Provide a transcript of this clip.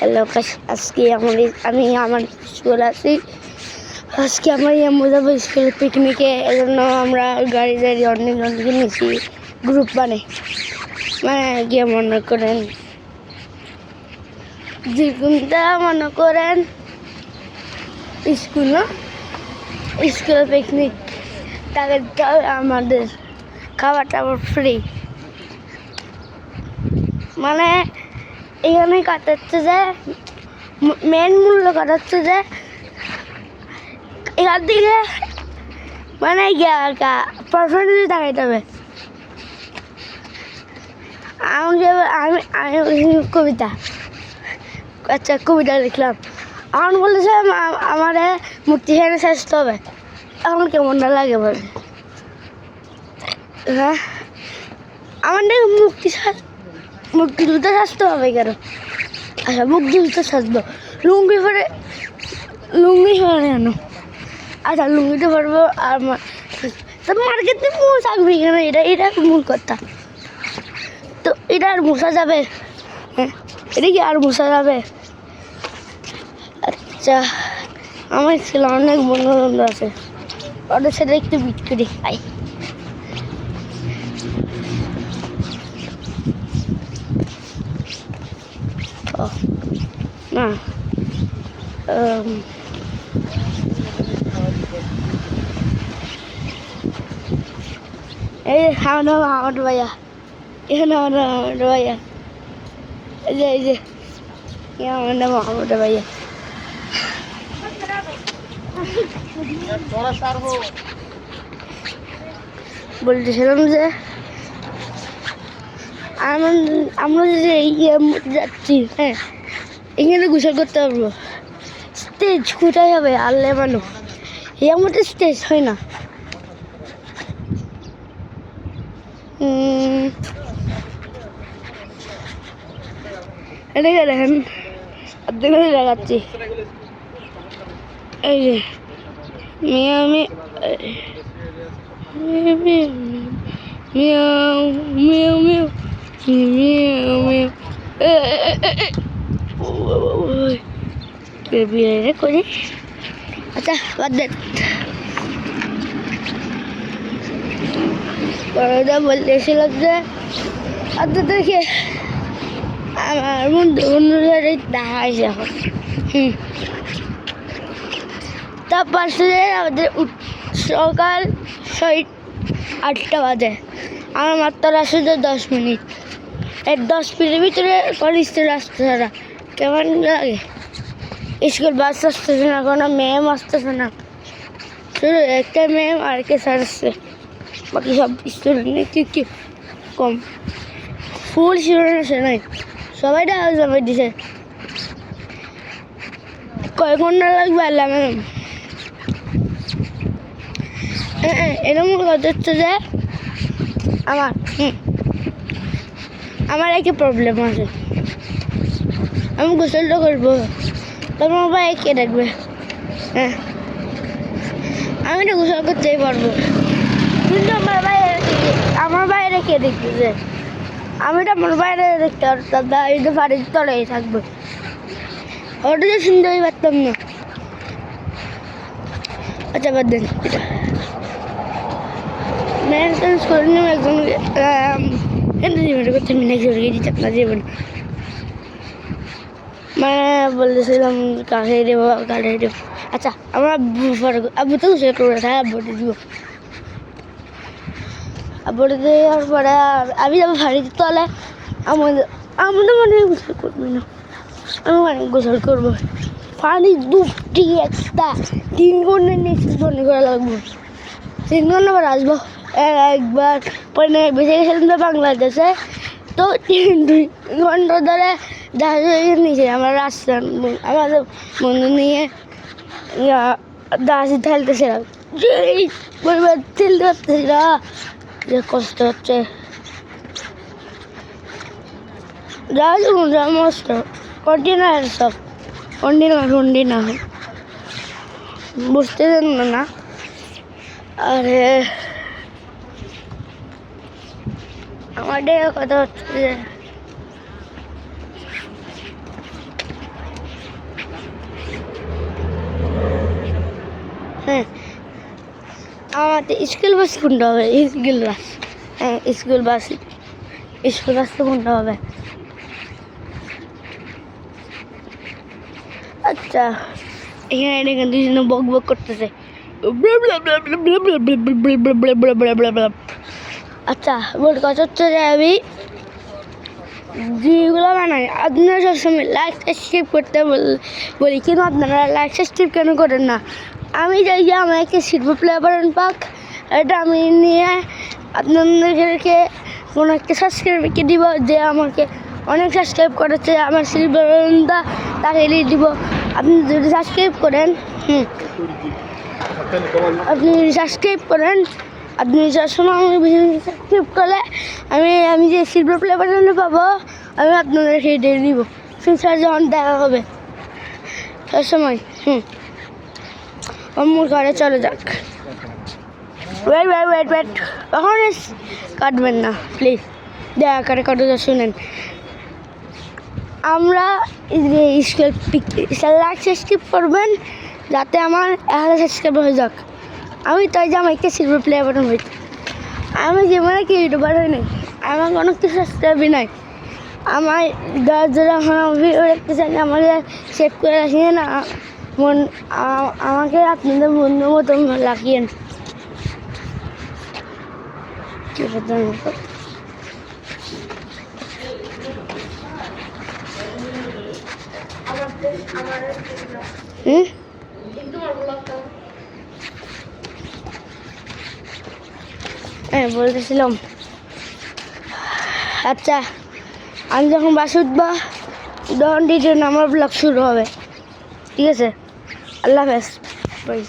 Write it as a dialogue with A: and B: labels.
A: Hello আজকে আমি আমার স্কুল আছি। আজকে আমার আম্মু যাবো স্কুল পিকনিকে, এজন্য আমরা গাড়ি অনেকে নিয়েছি গ্রুপ মানে গিয়ে মনে করেন যেগুনটা মনে করেন স্কুল পিকনিক, তাদের আমাদের খাবার টাবার ফ্রি। মানে এখানে কাটাচ্ছে যে মেন মূল্য কাটাচ্ছে যে এখান থেকে মানে পারফরমেন্স দেখাইতে হবে। আমি কবিতা লিখলাম। এখন বলেছে আমার মূর্তি এখানে সাজতে হবে। এখন কেমন না লাগে বলে, হ্যাঁ আমার মুক্তি দুটো সাজতে হবে কেন? আচ্ছা মুক্তি দুটো সাজবো, লুঙ্গি পরে কেন? আচ্ছা লুঙ্গিতে পরবো আর মার্কেটে থাকবে কেন? এটা মূল কথা। তো এটা আর মোছা যাবে? হ্যাঁ এটা কি আর মোছা যাবে? আচ্ছা আমার ছেলে অনেক বন্ধু আছে, ওদের সাথে একটু বিট করি খাই। না এই আমার ভাইয়া, এখানে আমার ভাইয়া, এই যে আমার নাম আমার ভাইয়া। বলতেছিলাম যে আমরা যে যাচ্ছি, হ্যাঁ এখানে গোসল করতে পারবো। স্টেজ কোথায় হবে? আল্লে মানুষ এর মধ্যে স্টেজ হয় না। এটাকে দেখেন আপনাকে দেখাচ্ছি। এই যে মিয়াও মিয়াও বিয়ে করি। আচ্ছা বাদ দেন, বলতেছিলাম যে আপনাদেরকে আমার বন্ধুদের দেখা হয়েছে এখন। তারপর আমাদের সকাল 8টা বাজে, আমার মাত্র আসলে 10 মিনিট। এই 10 মিনিটের ভিতরে কলেজ থেকে আসতে ছাড়া কেমন লাগে? স্কুল বাস আসতেছে না, কোনো ম্যাম আসতেছে না, শুধু একটা ম্যাম আর কে স্যার আসছে, বাকি সব স্টুডেন্ট কি কম ফুল স্টুডেন্ট আসে নাই, সবাই ডাকা জমা দিছে। কয়েক ঘন্টা লাগবে আল্লাহ ম্যাম। এরকম কথা হচ্ছে যে আমার একটা প্রবলেম আছে। আমি গোসলটা করবো, তোমার ভাই কে দেখবে? হ্যাঁ আমি তো গোসল করতেই পারবো, কিন্তু আমার বাইরে কে দেখবে? যে আমি তো আমার বাইরে দেখতে পারতাম না, এই তো বাড়ির তলেই থাকবো, ওটা তো শুনতেই পারতাম না। আচ্ছা বাদ দেন, মেনটেন্স করে নিলাম একজন করতে মিনাকে দিতে আপনার জীবন। মানে বলতেছিলাম কাকে দেবো কাকে দেবো। আচ্ছা আমরা আব্বু তো গোসল করবো, হ্যাঁ আব্বুটা দিব। আব্বুটা দেওয়ার পরে আমি যাবো বাড়ির তলে। আমাদের মনে গোসল করবো না, আমি অনেক গোসল করবো। পানি দুটি একটা 3 ঘন্টার নিচে মনে করা লাগবো, 3 ঘন্টা আবার আসবো। একবার পরে বেঁচে গেছিলাম তো বাংলাদেশে, তো 2 ঘন্টা ধরে জাহাজের নিচে আমরা রাস্তা আমাদের বন্ধু নিয়ে জাহাজে ঠেলতেছিলাম, ঠেলতে পারতেছি না, যে কষ্ট হচ্ছে। জাহাজ মস্ত কন্টেনার, সব কন্টেনার বুঝতে দেন না। আরে আমাদের কথা হচ্ছে যে রাতে স্কুল বাস কোনটা হবে? স্কুল বাস, হ্যাঁ স্কুল বাস, স্কুল বাস তো কোনটা হবে? আচ্ছা এখানে এখানে দুজনে বক বক করতেছে। আচ্ছা মোট কথা হচ্ছে যে আমি যেগুলো বানাই আপনারা সবসময় লাইক সাবস্ক্রাইব করতে বলি, কিন্তু আপনারা লাইক সাবস্ক্রাইব কেন করেন না? আমি যাই যে আমার একটা সিলভার প্লে বাটন পাক, এটা আমি নিয়ে আপনাদেরকে কোনো একটা সাবস্ক্রাইবকে দিব, যে আমাকে অনেক সাবস্ক্রাইব করেছে, আমার সিলভার বাটনটা তাকে দিয়ে দিব। আপনি যদি সাবস্ক্রাইব করেন, আপনি যদি সাবস্ক্রাইব করেন, আপনি সবসময় আমাকে সাবস্ক্রাইব করলে আমি যে সিলভার প্লে বাটনটা পাবো, আমি আপনাদেরকে দিয়ে দিব। ফিউচার যখন দেখা হবে সবসময়। আমার ঘরে চলে যাক। ওয়েট এখন কাটবেন না প্লিজ, দয়া করে কথাটা শুনেন। আমরা লাইক সাবস্ক্রাইব করবেন যাতে আমার 1000 সাবস্ক্রাইব হয়ে যাক। আমি তাই যে আমার একটা সিলভার প্লে বাটন হইতে, আমি জীবনে কি ইউটিউবার হই নাই, আমার কোনো কিছু সাবস্ক্রাইবই নাই। আমার যারা এখন আমি রাখতে চাই আমাকে সেভ করে রাখিয়ে না, আমাকে আপনাদের বন্ধুর মতো লাগিয়েন। হ্যাঁ বলতেছিলাম, আচ্ছা আমি যখন বাসে উঠবা তখন আমার ব্লগ শুরু হবে, ঠিক আছে? আল্লাহ হাফেজ।